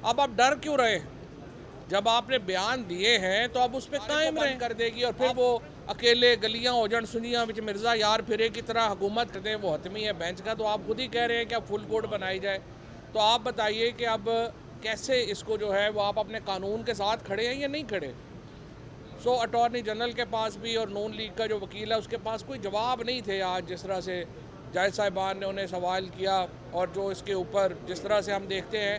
اب آپ ڈر کیوں رہے ہیں؟ جب آپ نے بیان دیے ہیں تو اب اس پہ قائم رہیں کر دے گی اور پھر وہ اکیلے گلیاں اوجن سنیاں وچ مرزا یار پھرے کی طرح حکومت کرتے ہیں، وہ حتمی ہے بینچ کا۔ تو آپ خود ہی کہہ رہے ہیں کہ اب فل کوڈ بنائی جائے، تو آپ بتائیے کہ اب کیسے اس کو جو ہے وہ آپ اپنے قانون کے ساتھ کھڑے ہیں یا نہیں کھڑے؟ اٹارنی جنرل کے پاس بھی اور نون لیگ کا جو وکیل ہے اس کے پاس کوئی جواب نہیں تھے آج، جس طرح سے جج صاحبان نے انہیں سوال کیا، اور جو اس کے اوپر جس طرح سے ہم دیکھتے ہیں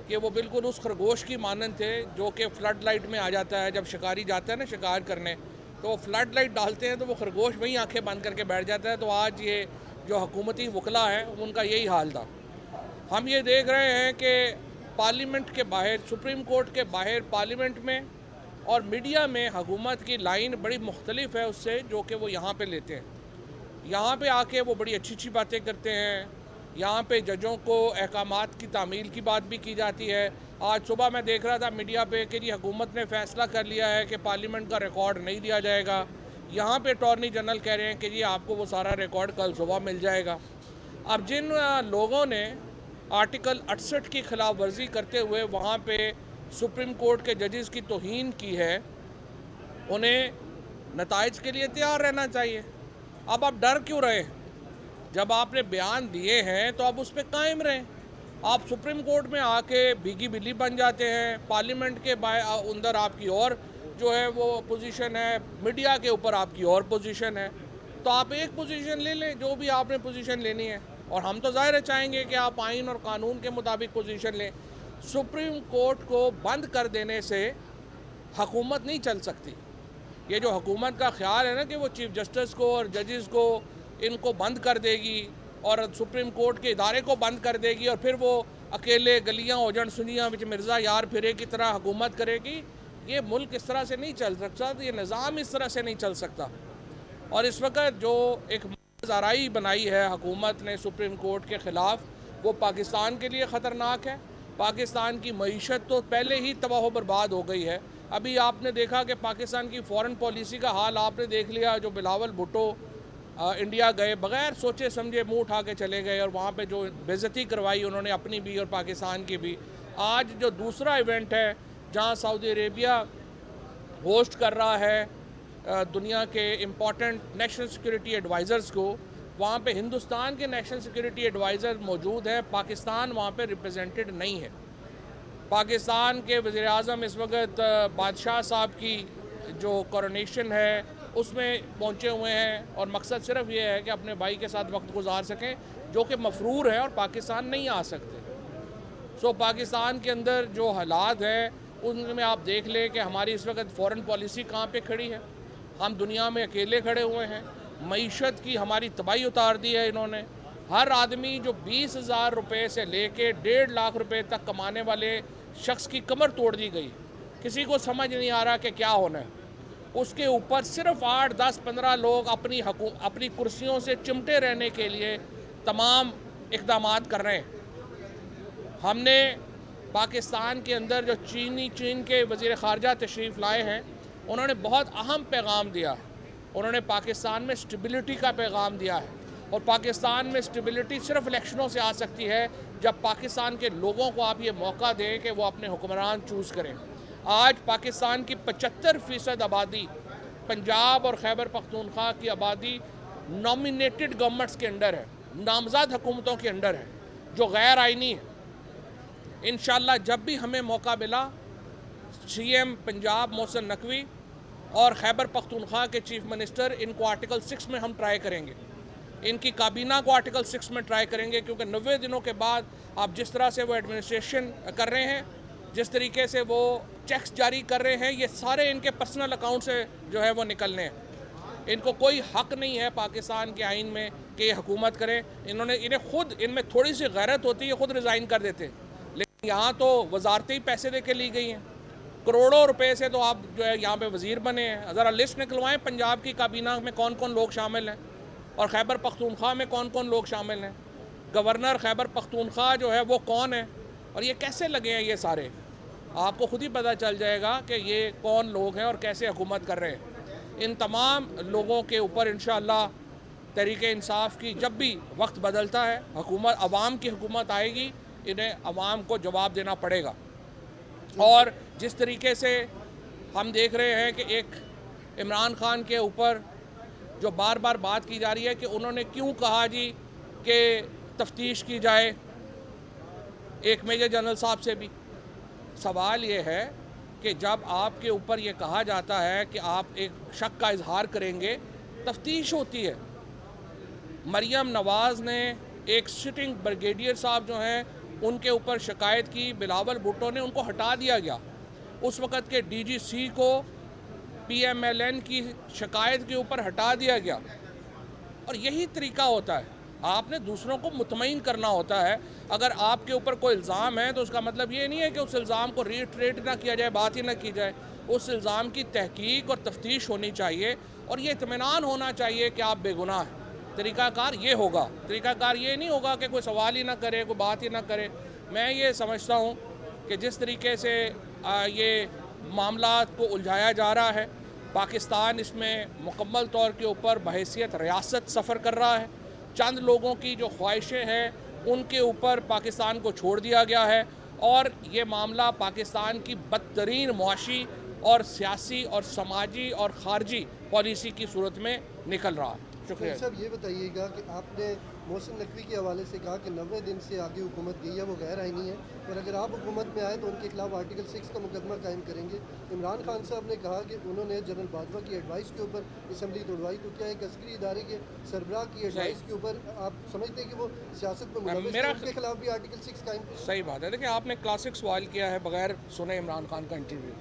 کہ وہ بالکل اس خرگوش کی مانند تھے جو کہ فلڈ لائٹ میں آ جاتا ہے۔ جب شکاری جاتا ہے نا شکار کرنے، تو وہ فلڈ لائٹ ڈالتے ہیں تو وہ خرگوش وہیں آنکھیں بند کر کے بیٹھ جاتا ہے۔ تو آج یہ جو حکومتی وکلا ہیں ان کا یہی حال تھا۔ ہم یہ دیکھ رہے ہیں کہ پارلیمنٹ کے باہر، سپریم کورٹ کے باہر، پارلیمنٹ میں اور میڈیا میں حکومت کی لائن بڑی مختلف ہے اس سے جو کہ وہ یہاں پہ لیتے ہیں۔ یہاں پہ آ کے وہ بڑی اچھی اچھی باتیں کرتے ہیں، یہاں پہ ججوں کو احکامات کی تعمیل کی بات بھی کی جاتی ہے۔ آج صبح میں دیکھ رہا تھا میڈیا پہ کہ جی حکومت نے فیصلہ کر لیا ہے کہ پارلیمنٹ کا ریکارڈ نہیں دیا جائے گا۔ یہاں پہ اٹارنی جنرل کہہ رہے ہیں کہ جی آپ کو وہ سارا ریکارڈ کل صبح مل جائے گا۔ اب جن لوگوں نے آرٹیکل 68 کی خلاف ورزی کرتے ہوئے وہاں پہ سپریم کورٹ کے ججز کی توہین کی ہے، انہیں نتائج کے لیے تیار رہنا چاہیے۔ اب آپ ڈر کیوں رہے ہیں؟ جب آپ نے بیان دیے ہیں تو اب اس پہ قائم رہیں۔ آپ سپریم کورٹ میں آ کے بھیگی بلی بن جاتے ہیں، پارلیمنٹ کے اندر آپ کی اور جو ہے وہ پوزیشن ہے، میڈیا کے اوپر آپ کی اور پوزیشن ہے۔ تو آپ ایک پوزیشن لے لیں جو بھی آپ نے پوزیشن لینی ہے، اور ہم تو ظاہر ہے چاہیں گے کہ آپ آئین اور قانون کے مطابق پوزیشن لیں۔ سپریم کورٹ کو بند کر دینے سے حکومت نہیں چل سکتی۔ یہ جو حکومت کا خیال ہے نا کہ وہ چیف جسٹس کو اور ججز کو ان کو بند کر دے گی اور سپریم کورٹ کے ادارے کو بند کر دے گی اور پھر وہ اکیلے گلیاں اوجن سنیاں وچ مرزا یار پھرے کی طرح حکومت کرے گی، یہ ملک اس طرح سے نہیں چل سکتا، یہ نظام اس طرح سے نہیں چل سکتا۔ اور اس وقت جو ایک آرائی بنائی ہے حکومت نے سپریم کورٹ کے خلاف، وہ پاکستان کے لیے خطرناک ہے۔ پاکستان کی معیشت تو پہلے ہی تباہ و برباد ہو گئی ہے۔ ابھی آپ نے دیکھا کہ پاکستان کی فورن پالیسی کا حال آپ نے دیکھ لیا، جو بلاول بھٹو انڈیا گئے بغیر سوچے سمجھے منہ اٹھا کے چلے گئے، اور وہاں پہ جو بے عزتی کروائی انہوں نے اپنی بھی اور پاکستان کی بھی۔ آج جو دوسرا ایونٹ ہے جہاں سعودی عربیہ ہوسٹ کر رہا ہے دنیا کے امپورٹنٹ نیشنل سیکورٹی ایڈوائزرز کو، وہاں پہ ہندوستان کے نیشنل سیکورٹی ایڈوائزر موجود ہے، پاکستان وہاں پہ ریپرزینٹڈ نہیں ہے۔ پاکستان کے وزیر اعظم اس وقت بادشاہ صاحب کی جو کورونیشن ہے اس میں پہنچے ہوئے ہیں، اور مقصد صرف یہ ہے کہ اپنے بھائی کے ساتھ وقت گزار سکیں جو کہ مفرور ہے اور پاکستان نہیں آ سکتے۔ پاکستان کے اندر جو حالات ہیں ان میں آپ دیکھ لیں کہ ہماری اس وقت فورن پالیسی کہاں پہ کھڑی ہے۔ ہم دنیا میں اکیلے کھڑے ہوئے ہیں، معیشت کی ہماری تباہی اتار دی ہے انہوں نے۔ ہر آدمی جو 20,000 روپے سے لے کے 1.5 لاکھ روپے تک کمانے والے شخص کی کمر توڑ دی گئی، کسی کو سمجھ نہیں آ رہا کہ کیا ہونا ہے۔ اس کے اوپر صرف 8, 10, 15 لوگ اپنی کرسیوں سے چمٹے رہنے کے لیے تمام اقدامات کر رہے ہیں۔ ہم نے پاکستان کے اندر جو چین کے وزیر خارجہ تشریف لائے ہیں، انہوں نے بہت اہم پیغام دیا ہے۔ انہوں نے پاکستان میں سٹیبلٹی کا پیغام دیا ہے، اور پاکستان میں سٹیبلٹی صرف الیکشنوں سے آ سکتی ہے جب پاکستان کے لوگوں کو آپ یہ موقع دیں کہ وہ اپنے حکمران چوز کریں۔ آج پاکستان کی 75% آبادی، پنجاب اور خیبر پختونخوا کی آبادی نامینیٹڈ گورنمنٹس کے انڈر ہے، نامزد حکومتوں کے انڈر ہے جو غیر آئینی ہے۔ انشاءاللہ جب بھی ہمیں موقع ملا، سی ایم پنجاب محسن نقوی اور خیبر پختونخوا کے چیف منسٹر، ان کو آرٹیکل 6 میں ہم ٹرائی کریں گے، ان کی کابینہ کو آرٹیکل 6 میں ٹرائی کریں گے، کیونکہ 90 دنوں کے بعد آپ جس طرح سے وہ ایڈمنسٹریشن کر رہے ہیں، جس طریقے سے وہ چیکس جاری کر رہے ہیں، یہ سارے ان کے پرسنل اکاؤنٹ سے جو ہے وہ نکلنے ہیں۔ ان کو کوئی حق نہیں ہے پاکستان کے آئین میں کہ یہ حکومت کریں۔ انہیں خود ان میں تھوڑی سی غیرت ہوتی ہے، خود ریزائن کر دیتے، لیکن یہاں تو وزارتیں پیسے دے کے لی گئی ہیں، کروڑوں روپے سے تو آپ جو ہے یہاں پہ وزیر بنے ہیں۔ ذرا لسٹ نکلوائیں پنجاب کی کابینہ میں کون کون لوگ شامل ہیں، اور خیبر پختونخوا میں کون کون لوگ شامل ہیں، گورنر خیبر پختونخوا جو ہے وہ کون ہے، اور یہ کیسے لگے ہیں۔ یہ سارے آپ کو خود ہی پتہ چل جائے گا کہ یہ کون لوگ ہیں اور کیسے حکومت کر رہے ہیں۔ ان تمام لوگوں کے اوپر انشاءاللہ تحریک انصاف کی جب بھی وقت بدلتا ہے، حکومت عوام کی حکومت آئے گی، انہیں عوام کو جواب دینا پڑے گا۔ اور جس طریقے سے ہم دیکھ رہے ہیں کہ ایک عمران خان کے اوپر جو بار بار بات کی جا رہی ہے کہ انہوں نے کیوں کہا جی کہ تفتیش کی جائے ایک میجر جنرل صاحب سے بھی. سوال یہ ہے کہ جب آپ کے اوپر یہ کہا جاتا ہے کہ آپ ایک شک کا اظہار کریں گے, تفتیش ہوتی ہے. مریم نواز نے ایک سٹنگ بریگیڈیئر صاحب جو ہیں ان کے اوپر شکایت کی, بلاول بھٹو نے ان کو ہٹا دیا گیا. اس وقت کے ڈی جی سی کو پی ایم ایل این کی شکایت کے اوپر ہٹا دیا گیا. اور یہی طریقہ ہوتا ہے, آپ نے دوسروں کو مطمئن کرنا ہوتا ہے. اگر آپ کے اوپر کوئی الزام ہے تو اس کا مطلب یہ نہیں ہے کہ اس الزام کو ریٹریٹ نہ کیا جائے, بات ہی نہ کی جائے. اس الزام کی تحقیق اور تفتیش ہونی چاہیے اور یہ اطمینان ہونا چاہیے کہ آپ بے گناہ ہیں. طریقہ کار یہ ہوگا, طریقہ کار یہ نہیں ہوگا کہ کوئی سوال ہی نہ کرے, کوئی بات ہی نہ کرے. میں یہ سمجھتا ہوں کہ جس طریقے سے یہ معاملات کو الجھایا جا رہا ہے, پاکستان اس میں مکمل طور کے اوپر بحیثیت ریاست سفر کر رہا ہے. چند لوگوں کی جو خواہشیں ہیں ان کے اوپر پاکستان کو چھوڑ دیا گیا ہے اور یہ معاملہ پاکستان کی بدترین معاشی اور سیاسی اور سماجی اور خارجی پالیسی کی صورت میں نکل رہا ہے. شکریہ صاحب. یہ بتائیے گا کہ آپ نے محسن نقوی کے حوالے سے کہا کہ 90 دن سے آگے حکومت گئی ہے, وہ غیر آئینی ہے, اور اگر آپ حکومت میں آئے تو ان کے خلاف آرٹیکل 6 کا مقدمہ قائم کریں گے. عمران خان صاحب نے کہا کہ انہوں نے جنرل باجوہ کی ایڈوائس کے اوپر اسمبلی توڑوائی. تو کیا ایک عسکری ادارے کے سربراہ کی ایڈوائس کے اوپر آپ سمجھتے ہیں کہ وہ سیاست میں ملوث ہے, ان کے خلاف بھی آرٹیکل 6 قائم کریں؟ صحیح بات ہے. دیکھیں, آپ نے کلاسک سوال کیا ہے بغیر سنے عمران خان کا انٹرویو,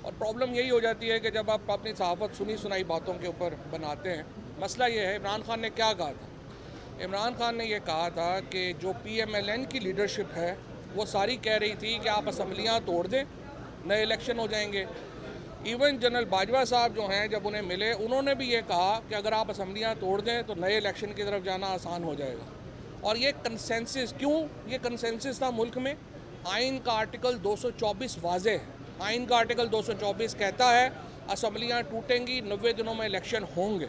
اور پرابلم یہی ہو جاتی ہے کہ جب آپ اپنی صحافت سنی سنائی باتوں کے اوپر بناتے ہیں. مسئلہ یہ ہے, عمران خان نے کیا کہا تھا؟ عمران خان نے یہ کہا تھا کہ جو پی ایم ایل این کی لیڈرشپ ہے وہ ساری کہہ رہی تھی کہ آپ اسمبلیاں توڑ دیں, نئے الیکشن ہو جائیں گے. ایون جنرل باجوہ صاحب جو ہیں جب انہیں ملے انہوں نے بھی یہ کہا کہ اگر آپ اسمبلیاں توڑ دیں تو نئے الیکشن کی طرف جانا آسان ہو جائے گا. اور یہ کنسنسس, کیوں یہ کنسنسس تھا ملک میں؟ آئین کا آرٹیکل 224 واضح ہے. آئین کا آرٹیکل 224 کہتا ہے اسمبلیاں ٹوٹیں گی, 90 دنوں میں الیکشن ہوں گے.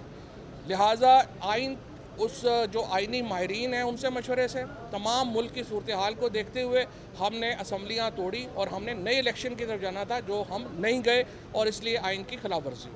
لہٰذا آئین اس جو آئینی ماہرین ہیں ان سے مشورے سے تمام ملک کی صورتحال کو دیکھتے ہوئے ہم نے اسمبلیاں توڑی اور ہم نے نئے الیکشن کی طرف جانا تھا, جو ہم نہیں گئے اور اس لیے آئین کی خلاف ورزی.